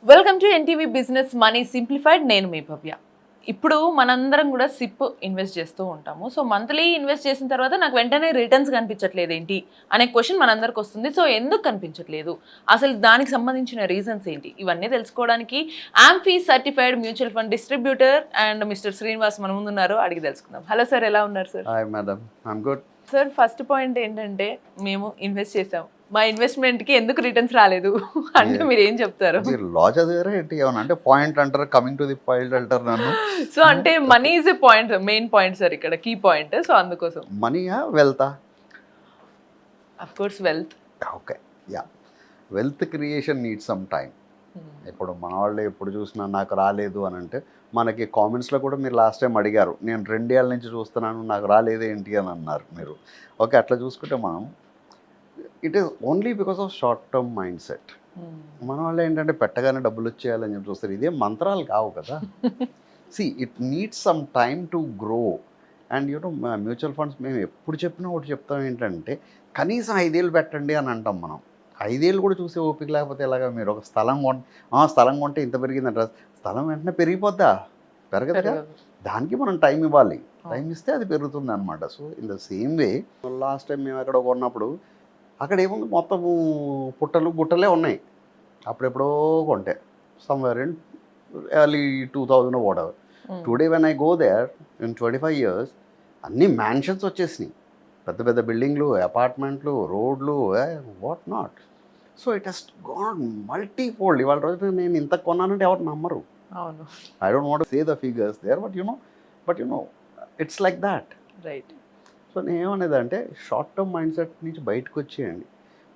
Welcome to NTV business money simplified. నేను మీ భవ్య. ఇప్పుడు మనందరం కూడా సిప్ ఇన్వెస్ట్ చేస్తూ ఉంటాము. సో మంత్లీ ఇన్వెస్ట్ చేసిన తర్వాత నాకు వెంటనే రిటర్న్స్ కనిపించట్లేదు ఏంటి అనే క్వశ్చన్ మనందరికి వస్తుంది. సో ఎందుకు కనిపించట్లేదు, అసలు దానికి సంబంధించిన రీజన్స్ ఏంటి, ఇవన్నీ తెలుసుకోవడానికి amphi certified mutual fund distributor and mister Srinivas మన ముందు ఉన్నారు. అడిగి తెలుసుకుందాం. హలో సార్, ఎలా ఉన్నారు sir? Hi madam, I'm good. Sir, first point ఏంటంటే మేము ఇన్వెస్ట్ చేసాం, మా ఇన్వెస్ట్మెంట్కి ఎందుకు రిటర్న్స్ రాలేదు అంటే మీరు ఏం చెప్తారు? మీరు లా చదివారా ఏంటి? ఏమన్నా అంటే పాయింట్ అంటారు, కమింగ్ టు ది పాయింట్ అంటారు నన్ను. సో అంటే money is a point, main point sir, ఇక్కడ కీ పాయింట్. సో అందుకోసం మనీయా వెల్తా? Of course wealth. Okay, yeah. Wealth creation need some time. ఇప్పుడు మన వాళ్ళు ఎప్పుడు చూసినా నాకు రాలేదు అని అంటే, మనకి కామెంట్స్లో కూడా మీరు లాస్ట్ టైం అడిగారు, నేను 2 ఏళ్ళ నుంచి చూస్తున్నాను నాకు రాలేదు ఏంటి అని అన్నారు మీరు. ఓకే, అట్లా చూసుకుంటే మనం it is only because of short term mind set. మన వాళ్ళు ఏంటంటే పెట్టగానే డబ్బులు వచ్చేయాలని చెప్పి చూస్తారు. ఇదే మంత్రాలు కావు కదా. See, it needs some time to grow. And you know mutual funds మేము ఎప్పుడు చెప్పినా ఒకటి చెప్తాం ఏంటంటే, కనీసం 5 ఏళ్ళు పెట్టండి అని అంటాం మనం. 5 ఏళ్ళు కూడా చూసే ఓపిక లేకపోతే ఎలాగా? మీరు ఒక స్థలం కొంటే ఇంత పెరిగిందంట, స్థలం వెంటనే పెరిగిపోద్దా? పెరగదుగా. దానికి మనం టైం ఇవ్వాలి. టైం ఇస్తే అది పెరుగుతుంది అనమాట. So in the same way, last time మేము ఎక్కడ కొన్నప్పుడు అక్కడ ఏముంది, మొత్తము పుట్టలు గుట్టలే ఉన్నాయి. అప్పుడెప్పుడో కొంటే somewhere in early 2000 whatever. Today when I go there in 25 years, అన్ని మ్యాన్షన్స్ వచ్చేసినాయి, పెద్ద పెద్ద బిల్డింగ్లు, అపార్ట్మెంట్లు, రోడ్లు, what not. So it has gone multifold. ఇవాళ రోజు నేను ఇంత కొన్నానంటే ఎవరు నమ్మరు. అవును, I don't want to say the figures there, but you know it's like that. Right. So నేను ఏమనేది అంటే, షార్ట్ టర్మ్ మైండ్ సెట్ నుంచి బయటకు వచ్చేయండి.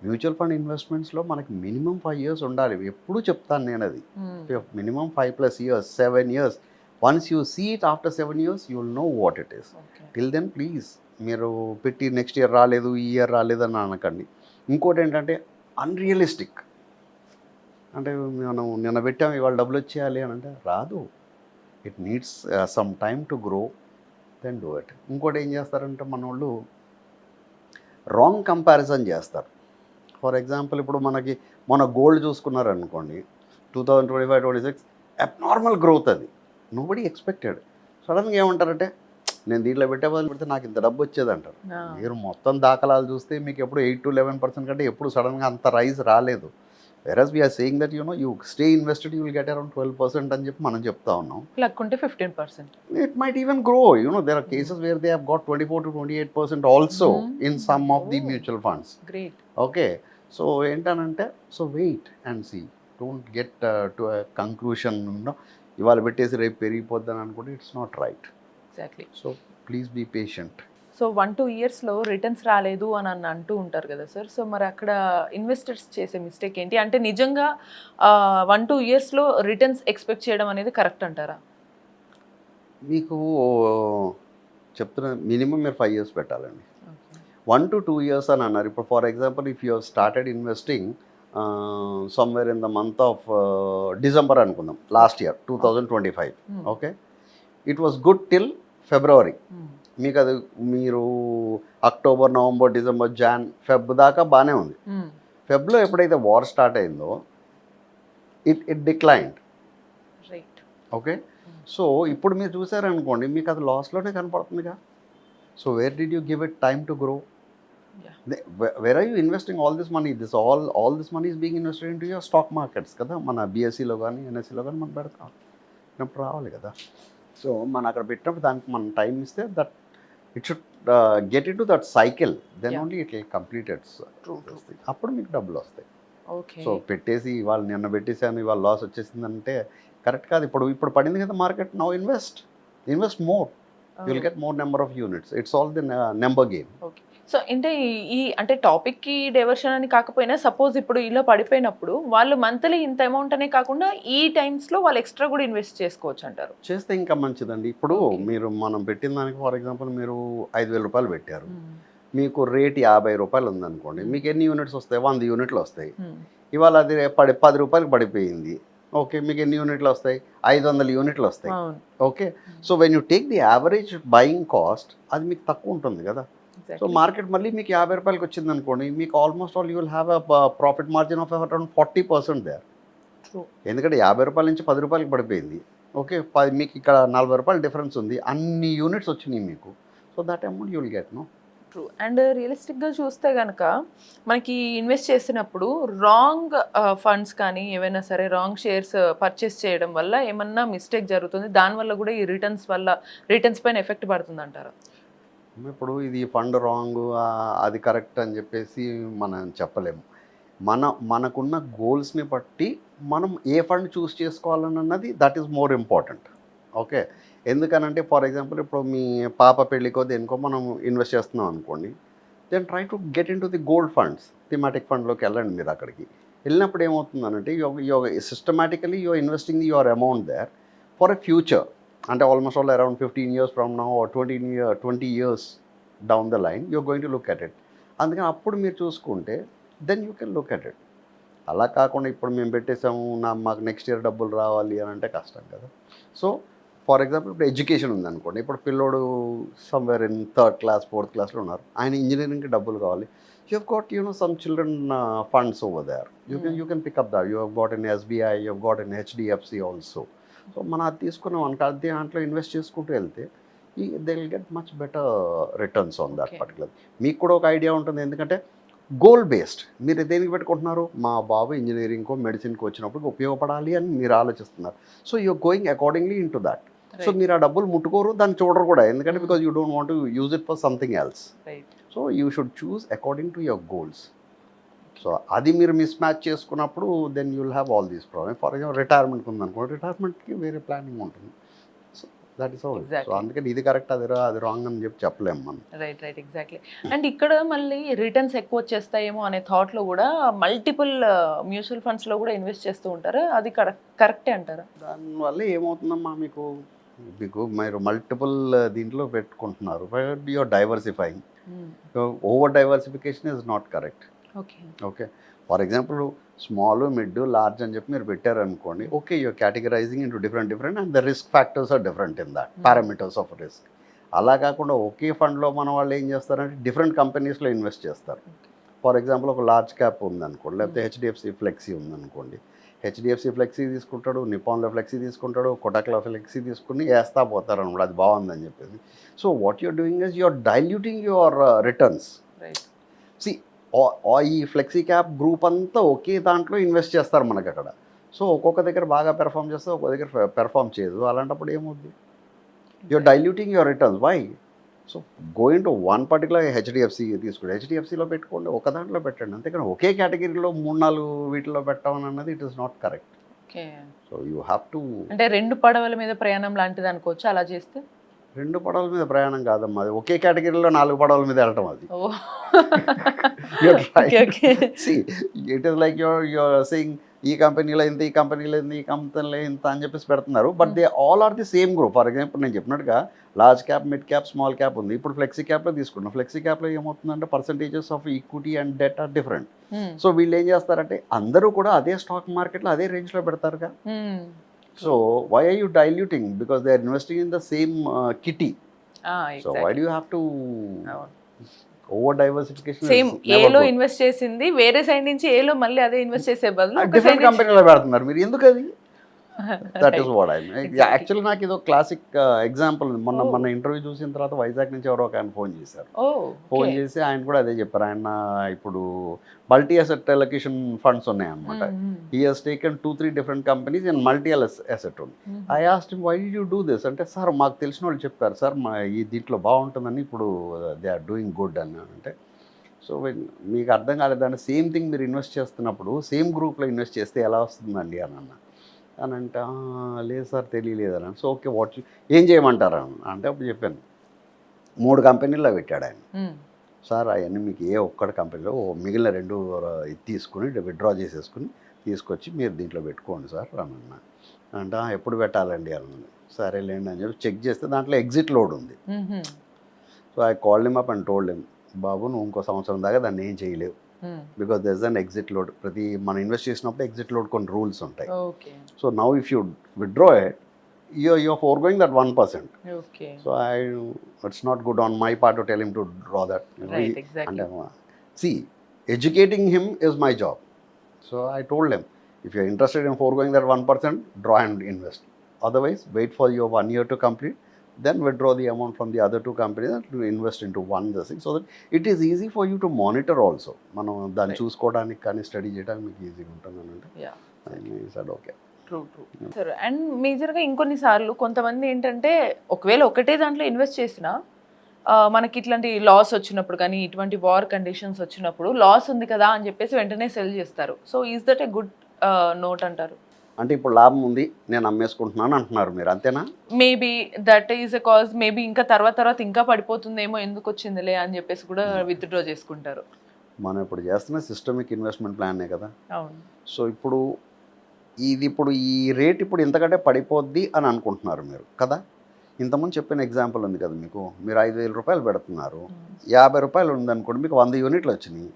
మ్యూచువల్ ఫండ్ ఇన్వెస్ట్మెంట్స్లో మనకి మినిమం 5 years ఉండాలి. ఎప్పుడు చెప్తాను నేను అది. Minimum 5+ years, 7 years. Once you see it after 7 years, you will know what it is. Till then please మీరు పెట్టి నెక్స్ట్ ఇయర్ రాలేదు, ఈ ఇయర్ రాలేదని అనకండి. ఇంకోటి ఏంటంటే అన్రియలిస్టిక్. అంటే మనం నిన్న పెట్టాం ఇవాళ డబ్బులు వచ్చేయాలి అని అంటే రాదు. It needs some time to grow, then do it. ఇంకోటి ఏం చేస్తారంటే మన వాళ్ళు రాంగ్ కంపారిజన్ చేస్తారు. ఫర్ ఎగ్జాంపుల్, ఇప్పుడు మనకి మన గోల్డ్ చూసుకున్నారనుకోండి, 2025-26 అబ్నార్మల్ గ్రోత్. అది నోబడీ ఎక్స్పెక్టెడ్. సడన్గా ఏమంటారంటే, నేను దీంట్లో పెట్టే బదులు పెడితే నాకు ఇంత డబ్బు వచ్చేది అంటారు. మీరు మొత్తం దాఖలాలు చూస్తే మీకు ఎప్పుడు 8-11% కంటే ఎప్పుడు సడన్గా అంత రైజ్ రాలేదు. Whereas we're saying that you stay invested, you will get around 12% అని చెప్పి మనం చెప్తా ఉన్నాం. లక్ ఉంటే 15%. It might even grow. There are cases where they have got 24-28% also in some of the mutual funds. Great. Okay. So ఏంటనంటే, so wait and see. Don't get to a conclusion. ఇవాళ పెట్టేసి రేపు పెరిగిపోద్దని అనుకుంటే it's not right. Exactly. So please be patient. So 1-2 yearsలో returns రాలేదు అని అంటూ ఉంటారు కదా సార్. సో మరి అక్కడ ఇన్వెస్టర్స్ చేసే మిస్టేక్ ఏంటి? అంటే నిజంగా 1-2 yearsలో రిటర్న్స్ ఎక్స్పెక్ట్ చేయడం అనేది కరెక్ట్ అంటారా? మీకు చెప్తున్నా, మినిమం మీరు 5 years పెట్టాలండి. 1 to 2 years అని అన్నారు. ఇప్పుడు for example, if you have started investing somewhere in the month of December అనుకుందాం, last year 2025. Okay, it was good till February. మీకు అది మీరు October, November, December, Jan, Feb దాకా బాగానే ఉంది. ఫెబ్లో ఎప్పుడైతే వార్ స్టార్ట్ అయిందో it declined. Right. Okay, so ఇప్పుడు మీరు చూసారనుకోండి, మీకు అది లాస్లోనే కనపడుతుందిగా. So where did you give it time to grow? Where are you investing all this money? All this money is being invested in to your stock markets కదా. మన బిఎస్సిలో కానీ ఎన్ఎస్సిలో కానీ మనం పెడతాం, ఇప్పుడు రావాలి కదా. సో మనం అక్కడ పెట్టినప్పుడు దానికి మనం టైం ఇస్తే that it should get in to that cycle, then only it will complete its. అప్పుడు మీకు డబ్బులు వస్తాయి. సో పెట్టేసి ఇవాళ నిన్న పెట్టేసాను ఇవాళ లాస్ వచ్చేసిందంటే కరెక్ట్ కాదు. ఇప్పుడు పడింది కదా market, now invest more, you will get more number of units. It's all the number game. Okay. So అంటే టాపిక్కి డైవర్షన్ అని కాకపోయినా, సపోజ్ ఇప్పుడు ఇలా పడిపోయినప్పుడు వాళ్ళు మంత్లీ ఇంత అమౌంట్ అనే కాకుండా ఈ టైమ్స్లో వాళ్ళు ఎక్స్ట్రా కూడా ఇన్వెస్ట్ చేసుకోవచ్చు అంటారు. చేస్తే ఇంకా మంచిదండి. ఇప్పుడు మీరు మనం పెట్టిన దానికి ఫర్ ఎగ్జాంపుల్ మీరు 5,000 రూపాయలు పెట్టారు, మీకు రేట్ 50 రూపాయలు ఉందనుకోండి, మీకు ఎన్ని యూనిట్స్ వస్తాయి? 100 యూనిట్లు వస్తాయి. ఇవాళ అది 10 రూపాయలకు పడిపోయింది. ఓకే, మీకు ఎన్ని యూనిట్లు వస్తాయి? 500 యూనిట్లు వస్తాయి. Okay, so when you take the average buying cost, అది మీకు తక్కువ ఉంటుంది కదా. సో మార్కెట్ మళ్ళీ మీకు 50 రూపాయలకి వచ్చింది అనుకోండి, మీకు almost all you will have a profit margin of around 40% there. True. ఎందుకంటే 50 రూపాయల నుంచి 10 రూపాయలకి పడిపోయింది. ఓకే. మీకు ఇక్కడ 40 రూపాయలు డిఫరెన్స్ ఉంది. అన్ని యూనిట్స్ వచ్చినాయి మీకు. So that amount you will get no. True. And రియలిస్టిక్గా చూస్తే కనుక మనకి ఇన్వెస్ట్ చేసినప్పుడు రాంగ్ ఫండ్స్ కానీ ఏవైనా సరే రాంగ్ షేర్స్ పర్చేస్ చేయడం వల్ల ఏమన్నా మిస్టేక్ జరుగుతుంది, దానివల్ల కూడా ఈ రిటర్న్స్ పైన ఎఫెక్ట్ పడుతుంది అంటారా? ఇప్పుడు ఇది ఫండ్ రాంగ్, అది కరెక్ట్ అని చెప్పేసి మనం చెప్పలేము. మనకున్న గోల్స్ని బట్టి మనం ఏ ఫండ్ చూస్ చేసుకోవాలన్నది that is more important. Okay. ఎందుకనంటే ఫర్ ఎగ్జాంపుల్ ఇప్పుడు మీ పాప పెళ్ళికో దేనికో మనం ఇన్వెస్ట్ చేస్తున్నాం అనుకోండి, then try to get in to the gold funds, thematic ఫండ్లోకి వెళ్ళండి. మీరు అక్కడికి వెళ్ళినప్పుడు ఏమవుతుందనంటే systematically you're investing your amount there for a future. అంటే almost all around 15 years from now or 20 years down the line you're going to look at it. అందుకని అప్పుడు మీరు చూసుకుంటే then you can look at it. అలా కాకుండా ఇప్పుడు మేము పెట్టేసాము మాకు నెక్స్ట్ ఇయర్ డబ్బులు రావాలి అని అంటే కష్టం కదా. సో ఫర్ ఎగ్జాంపుల్ ఇప్పుడు ఎడ్యుకేషన్ ఉందనుకోండి, ఇప్పుడు పిల్లోడు somewhere in 3rd class 4th classలో ఉన్నారు, ఆయన ఇంజనీరింగ్కి డబ్బులు కావాలి. You have got some children funds over there, you can pick up that. You have got in SBI, you have got in HDFC also. So మనం అది తీసుకున్నాం అనుకో, అది దాంట్లో ఇన్వెస్ట్ చేసుకుంటూ వెళ్తే they will get much better returns on that particular. మీకు కూడా ఒక ఐడియా ఉంటుంది, ఎందుకంటే గోల్ బేస్డ్ మీరు దేనికి పెట్టుకుంటున్నారు, మా బాబు ఇంజనీరింగ్కో మెడిసిన్కి వచ్చినప్పుడు ఉపయోగపడాలి అని మీరు ఆలోచిస్తున్నారు. So you're going accordingly in to that. So మీరు ఆ డబ్బులు ముట్టుకోరు, దాన్ని చూడరు కూడా, ఎందుకంటే because you don't want to use it for something else. So you should choose according to your goals. So అది మీరు మిస్ మ్యాచ్ చేసుకున్నప్పుడు then you will have all these problem. For example రిటైర్మెంట్కి ఉందనుకో, రిటైర్మెంట్కి వేరే ప్లానింగ్ ఉంటుంది. So that is all. So అందుకని ఇది కరెక్ట్ అది రాంగ్ అని చెప్పలేము మనం. Right exactly. అండ్ ఇక్కడ మళ్ళీ రిటర్న్స్ ఎక్కువ వచ్చేస్తాయేమో అనే థాట్లో కూడా మల్టిపుల్ మ్యూచువల్ ఫండ్స్లో కూడా ఇన్వెస్ట్ చేస్తూ ఉంటారు, అది కరెక్టే అంటారా? దానివల్ల ఏమవుతుందమ్మా, మీకు మీరు మల్టిపుల్ దీంట్లో పెట్టుకుంటున్నారు, but you're diversifying. Over diversification is not correct. Okay. For example small, mid, large అని చెప్పి మీరు పెట్టారనుకోండి, okay you're categorising into different and the risk factors are different in that parameters of risk. అలా కాకుండా ఒకే ఫండ్లో మన వాళ్ళు ఏం చేస్తారంటే డిఫరెంట్ కంపెనీస్లో ఇన్వెస్ట్ చేస్తారు. ఫర్ ఎగ్జాంపుల్ ఒక లార్జ్ క్యాప్ ఉందనుకోండి, లేకపోతే HDFC ఫ్లెక్సీ ఉందనుకోండి, HDFC ఫ్లెక్సీ తీసుకుంటాడు, నిపాన్లో ఫ్లెక్సీ తీసుకుంటాడు, కొటక్లో ఫ్లెక్సీ తీసుకుని వేస్తా పోతారు అనమాట, అది బాగుందని చెప్పేసి. So what you're doing is you're diluting your returns. See ఈ ఫ్లెక్సీ క్యాప్ గ్రూప్ అంతా ఒకే దాంట్లో ఇన్వెస్ట్ చేస్తారు మనకి అక్కడ. సో ఒక్కొక్క దగ్గర బాగా పెర్ఫామ్ చేస్తే ఒక్కొక్క దగ్గర పెర్ఫామ్ చేయదు. అలాంటప్పుడు ఏమవుద్ది, you're diluting your returns. Why? So going to one particular HDFC తీసుకోండి, HDFCలో పెట్టుకోండి, ఒక దాంట్లో పెట్టండి, అంతేకాని ఒకే కేటగిరీలో 3-4 వీటిలో పెట్టడం అన్నది it is not correct. So you have to, అంటే 2 పడవల మీద ప్రయాణం లాంటిది అనుకోవచ్చు అలా చేస్తే. 2 పడవల మీద ప్రయాణం కాదమ్మా, అది ఒకే కేటగిరీలో 4 పడవల మీద వెళ్ళటం. అది it is like you're saying ఈ కంపెనీలో ఇంత, ఈ కంపెనీలో ఇంత, ఈ కంపెనీలో ఇంత అని చెప్పేసి పెడుతున్నారు, but they all are the same group. For example నేను చెప్పినట్టుగా large cap, mid cap, small cap ఉంది. ఇప్పుడు ఫ్లెక్సీ క్యాప్లో తీసుకున్నాం, ఫ్లెక్సీ క్యాప్లో ఏమవుతుందంటే percentages of equity and debt are different. So వీళ్ళు ఏం చేస్తారంటే అందరూ కూడా అదే స్టాక్ మార్కెట్లో అదే రేంజ్లో పెడతారుగా. So why are you diluting, because they are investing in the same kitty. So why do you have to over diversification? Same ఏలో ఇన్వెస్ట్ చేసింది వేరే సైడ్ నుంచి ఏలో మళ్ళీ అదే ఇన్వెస్ట్ చేసే బదులు డిఫరెంట్ కంపెనీలో పెడుతున్నారు, మీరు ఎందుకు అది? That is what I mean. Actually నాకు ఇది ఒక క్లాసిక్ ఎగ్జాంపుల్. మొన్న ఇంటర్వ్యూ చూసిన తర్వాత వైజాగ్ నుంచి ఎవరో ఒక ఆయన ఫోన్ చేశారు. ఫోన్ చేసి ఆయన కూడా అదే చెప్పారు. ఆయన ఇప్పుడు మల్టీ అసెట్ అలొకేషన్ ఫండ్స్ ఉన్నాయన్నమాట. He has taken 2-3 different companies and multi asset ఉంది. I asked him why did you do this అంటే, సార్ మాకు తెలిసిన వాళ్ళు చెప్పారు సార్, మా ఈ దీంట్లో బాగుంటుందని, ఇప్పుడు దే ఆర్ డూయింగ్ గుడ్ అని. అంటే సో మీకు అర్థం కాలేదంటే సేమ్ థింగ్ మీరు ఇన్వెస్ట్ చేస్తున్నప్పుడు సేమ్ గ్రూప్లో ఇన్వెస్ట్ చేస్తే ఎలా వస్తుందండి అని అన్న. అని అంటే లేదు సార్ తెలియలేదని. సో ఓకే ఏం చేయమంటారు అంటే అప్పుడు చెప్పాను 3 కంపెనీల్లో పెట్టాడు ఆయన. సార్ అవన్నీ మీకు ఏ ఒక్కటి కంపెనీలో మిగిలిన 2 తీసుకుని విత్డ్రా చేసేసుకుని తీసుకొచ్చి మీరు దీంట్లో పెట్టుకోండి సార్ అని అన్నా. అంటే ఎప్పుడు పెట్టాలండి అన్నది. సరేలేండి అని చెప్పి చెక్ చేస్తే దాంట్లో ఎగ్జిట్ లోడ్ ఉంది. So I called him up and told him, బాబు నువ్వు ఇంకో సంవత్సరం దాకా దాన్ని ఏం చేయలేవు, because there is an exit load. ప్రతి మనం ఇన్వెస్ట్ చేసినప్పుడు ఎగ్జిట్ లోడ్ కొన్ని రూల్స్ ఉంటాయి. So now if you withdraw it you're foregoing that 1%. So it's not good on my part to tell him to draw that. Right, exactly. And see, educating him is my job. So I told him, If you're interested in foregoing that 1%, draw and invest. Otherwise, wait for your 1 year to complete, then withdraw the amount from the other 2 companies and to invest into one the thing, so that it is easy for you to monitor also. మనం దాన్ని Right. చూసుకోవడానికి కానీ study చేయడానికి మీకు ఈజీగా ఉంటుంది అని అంటే yeah sir okay. True sir. And మేజర్గా ఇంకొన్నిసార్లు కొంతమంది ఏంటంటే ఒకవేళ ఒకటే దాంట్లో ఇన్వెస్ట్ చేసినా మనకి ఇట్లాంటి లాస్ వచ్చినప్పుడు కానీ ఇటువంటి వార్ కండిషన్స్ వచ్చినప్పుడు లాస్ ఉంది కదా అని చెప్పేసి వెంటనే సెల్ చేస్తారు. So is that a good note అంటారు? అంటే ఇప్పుడు లాభం ఉంది నేను అమ్మేసుకుంటున్నాను అంటున్నారు మీరు, అంతేనా? Maybe that is a cause. Maybe ఇంకా తర్వాత ఇంకా పడిపోతుందేమో, ఎందుకు వచ్చిందిలే అని చెప్పేసి కూడా విత్డ్రా చేసుకుంటారు. మనం ఇప్పుడు చేస్తున్న సిస్టమిక్ ఇన్వెస్ట్మెంట్ ప్లానే కదా. అవును. సో ఇప్పుడు ఈ రేట్ ఇప్పుడు ఇంతకంటే పడిపోద్ది అని అనుకుంటున్నారు మీరు కదా. ఇంతకుముందు చెప్పిన ఎగ్జాంపుల్ ఉంది కదా మీకు. మీరు 5,000 రూపాయలు పెడుతున్నారు, 50 రూపాయలు ఉందనుకోండి, మీకు 100 యూనిట్లు వచ్చినాయి.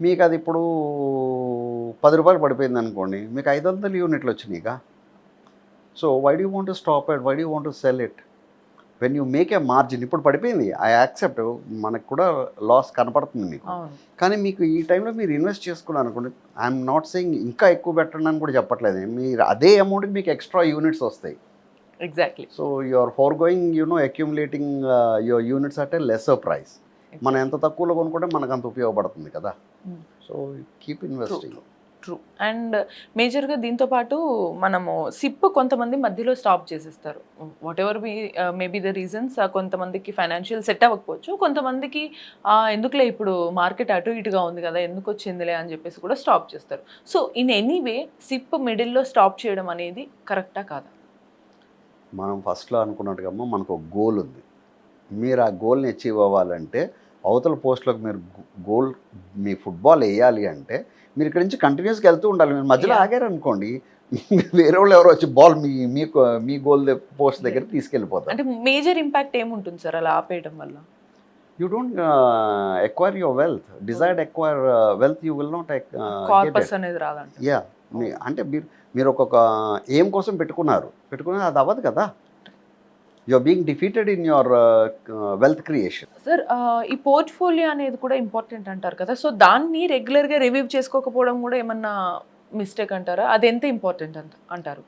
మీకు అది ఇప్పుడు 10 రూపాయలు పడిపోయింది అనుకోండి, మీకు 500 యూనిట్లు వచ్చినాయిగా. So why do want to stop it, why do want to sell it when you make a margin? ఇప్పుడు పడిపోయింది, ఐ యాక్సెప్ట్, మనకు కూడా లాస్ కనపడుతుంది మీకు. కానీ మీకు ఈ టైంలో మీరు ఇన్వెస్ట్ చేసుకున్నారు అనుకోండి, ఐఎమ్ నాట్ సెయింగ్ ఇంకా ఎక్కువ పెట్టండి అని కూడా చెప్పట్లేదు. మీరు అదే అమౌంట్కి మీకు ఎక్స్ట్రా యూనిట్స్ వస్తాయి. Exactly. So you are for going accumulating your units at a lesser price. మనం ఎంత తక్కువలో కొనుక్కుంటే మనకు అంత ఉపయోగపడుతుంది కదా. So keep investing. True. And మేజర్గా దీంతో పాటు మనము సిప్ కొంతమంది మధ్యలో స్టాప్ చేసేస్తారు. Whatever maybe the reasons. కొంతమందికి ఫైనాన్షియల్ సెట్ అవ్వకపోవచ్చు, కొంతమందికి ఎందుకులే ఇప్పుడు మార్కెట్ అటు ఇటుగా ఉంది కదా, ఎందుకు వచ్చిందిలే అని చెప్పేసి కూడా స్టాప్ చేస్తారు. సో ఇన్ ఎనీవే సిప్ మిడిల్లో స్టాప్ చేయడం అనేది కరెక్టా కాదా? మనం ఫస్ట్లో అనుకున్నట్టుగా మనకు ఒక గోల్ ఉంది. మీరు ఆ గోల్ని అచీవ్ అవ్వాలంటే అవతల పోస్ట్లోకి మీరు గోల్, మీ ఫుట్బాల్ వేయాలి అంటే మీరు ఇక్కడి నుంచి కంటిన్యూస్గా వెళ్తూ ఉండాలి. మీరు మధ్యలో ఆగారు అనుకోండి, వేరే వాళ్ళు ఎవరో వచ్చి బాల్ మీ గోల్ పోస్ట్ దగ్గర తీసుకెళ్ళిపోతారు. అంటే మేజర్ ఇంపాక్ట్ ఏముంటుంది సార్ అలా ఆపేయడం వల్ల? You don't acquire your wealth. Desired acquire wealth you will not corpus అనేది రాదంట. యా, అంటే మీరు ఒక్కొక్క ఎయిమ్ కోసం పెట్టుకున్నారు అది అవ్వదు కదా. You are being defeated in your wealth creation. Sir ఈ పోర్ట్ఫోలియో అనేది కూడా ఇంపార్టెంట్ అంటారు కదా. సో దాన్ని రెగ్యులర్గా రివ్యూ చేసుకోకపోవడం కూడా ఏమన్నా మిస్టేక్ అంటారా? అది ఎంత ఇంపార్టెంట్ అంటారు?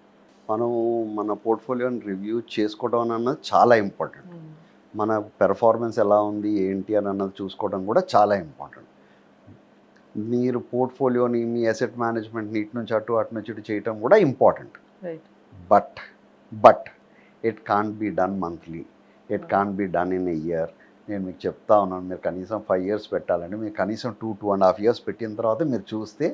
మన పోర్ట్ఫోలియోని రివ్యూ చేసుకోవడం అన్నది చాలా ఇంపార్టెంట్. మన పెర్ఫార్మెన్స్ ఎలా ఉంది ఏంటి అని అన్నది చూసుకోవడం కూడా చాలా ఇంపార్టెంట్. మీరు పోర్ట్ఫోలియోని, మీ అసెట్ మేనేజ్మెంట్ని ఇటు నుంచి అటు నుంచి ఇటు చేయటం కూడా important. But it can't be done monthly, it can't be done in a year. నేను మీకు చెప్తా ఉన్నాను, మీరు కనీసం 5 years పెట్టాలంటే మీరు కనీసం 2.5 years పెట్టిన తర్వాత మీరు చూస్తే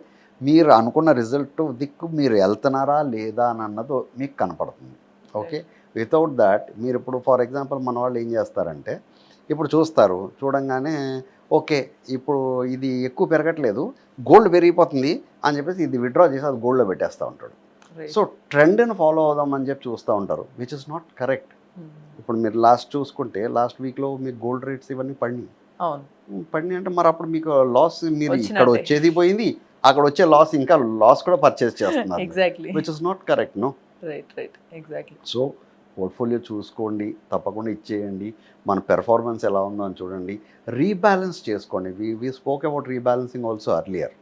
మీరు అనుకున్న రిజల్ట్ దిక్కు మీరు వెళ్తున్నారా లేదా అని అన్నది మీకు కనపడుతుంది. ఓకే, వితౌట్ దాట్ మీరు ఇప్పుడు ఫర్ ఎగ్జాంపుల్ మన వాళ్ళు ఏం చేస్తారంటే, ఇప్పుడు చూడంగానే ఓకే ఇప్పుడు ఇది ఎక్కువ పెరగట్లేదు, గోల్డ్ పెరిగిపోతుంది అని చెప్పేసి ఇది విత్డ్రా చేసి అది గోల్డ్లో పెట్టేస్తూ ఉంటాడు. సో ట్రెండ్ని ఫాలో అవుదాం అని చెప్పి చూస్తూ ఉంటారు, విచ్ ఇస్ నాట్ కరెక్ట్. ఇప్పుడు మీరు చూసుకుంటే లాస్ట్ వీక్లో మీకు గోల్డ్ రేట్స్ ఇవన్నీ పడినాయి అంటే మరి అప్పుడు మీకు లాస్, మీరు ఇక్కడ వచ్చేది పోయింది, అక్కడ వచ్చే లాస్, ఇంకా లాస్ కూడా పర్చేస్ చేస్తున్నారు, which is not correct. No, exactly. So portfolio చూసుకోండి, తప్పకుండా ఇచ్చేయండి, మన పెర్ఫార్మెన్స్ ఎలా ఉందో అని చూడండి, రీబ్యాలెన్స్ చేసుకోండి. We spoke about rebalancing also earlier,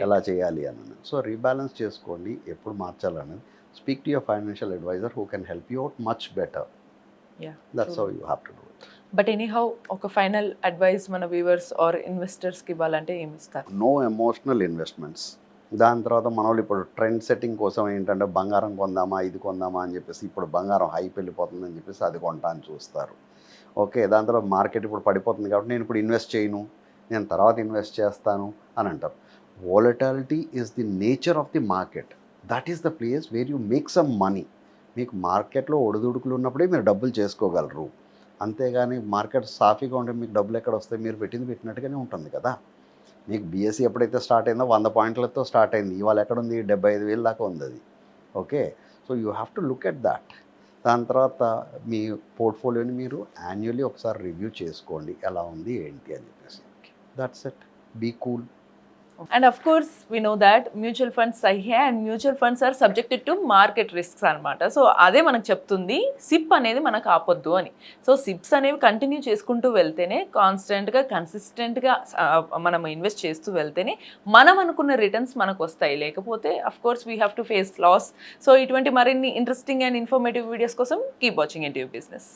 ఎలా చేయాలి అని. సో రీబ్యాలెన్స్ చేసుకోండి, ఎప్పుడు మార్చాలనేది. Speak to your financial adviser who can help you out much better. That's how you have to do it. But anyhow ఒక ఫైనల్ అడ్వైస్ మన viewers or ఇన్వెస్టర్స్కి ఇవ్వాలంటే ఏమి ఇస్తారు? No emotional investments. దాని తర్వాత మన వాళ్ళు ఇప్పుడు ట్రెండ్ సెట్టింగ్ కోసం ఏంటంటే బంగారం కొందామా, ఇది కొందామా అని చెప్పేసి, ఇప్పుడు బంగారం హైప్ వెళ్ళిపోతుందని చెప్పేసి అది కొంటా అని చూస్తారు. ఓకే, దాని తర్వాత మార్కెట్ ఇప్పుడు పడిపోతుంది కాబట్టి నేను ఇప్పుడు ఇన్వెస్ట్ చేయను, నేను తర్వాత ఇన్వెస్ట్ చేస్తాను అని అంటారు. Volatility is the nature of the market. That is the place where you make some money. మీకు మార్కెట్లో ఒడిదుడుకులు ఉన్నప్పుడే మీరు డబ్బులు చేసుకోగలరు, అంతేగాని మార్కెట్ సాఫీగా ఉంటే మీకు డబ్బులు ఎక్కడ వస్తాయి? మీరు పెట్టినట్టుగానే ఉంటుంది కదా. మీకు బీఎస్సీ ఎప్పుడైతే స్టార్ట్ అయిందో 100 points స్టార్ట్ అయింది, ఇవాళ ఎక్కడుంది? 75,000 దాకా ఉంది అది. Okay, so you have to look at that. దాని తర్వాత మీ పోర్ట్ఫోలియోని మీరు యాన్యువల్లీ ఒకసారి రివ్యూ చేసుకోండి, ఎలా ఉంది ఏంటి అని చెప్పేసి. That's it. Be cool. And of course we know that mutual funds సహే and mutual funds are subjected to market risks అనమాట. సో అదే మనకు చెప్తుంది సిప్ అనేది మనకు ఆపొద్దు అని. సో సిప్స్ అనేవి కంటిన్యూ చేసుకుంటూ వెళ్తేనే కాన్స్టెంట్గా కన్సిస్టెంట్గా మనం ఇన్వెస్ట్ చేస్తూ వెళ్తేనే మనం అనుకున్న రిటర్న్స్ మనకు వస్తాయి. లేకపోతే of course we have to face loss. So ఇటువంటి మరిన్ని ఇంట్రెస్టింగ్ అండ్ ఇన్ఫర్మేటివ్ వీడియోస్ కోసం కీప్ వాచింగ్ NTV బిజినెస్.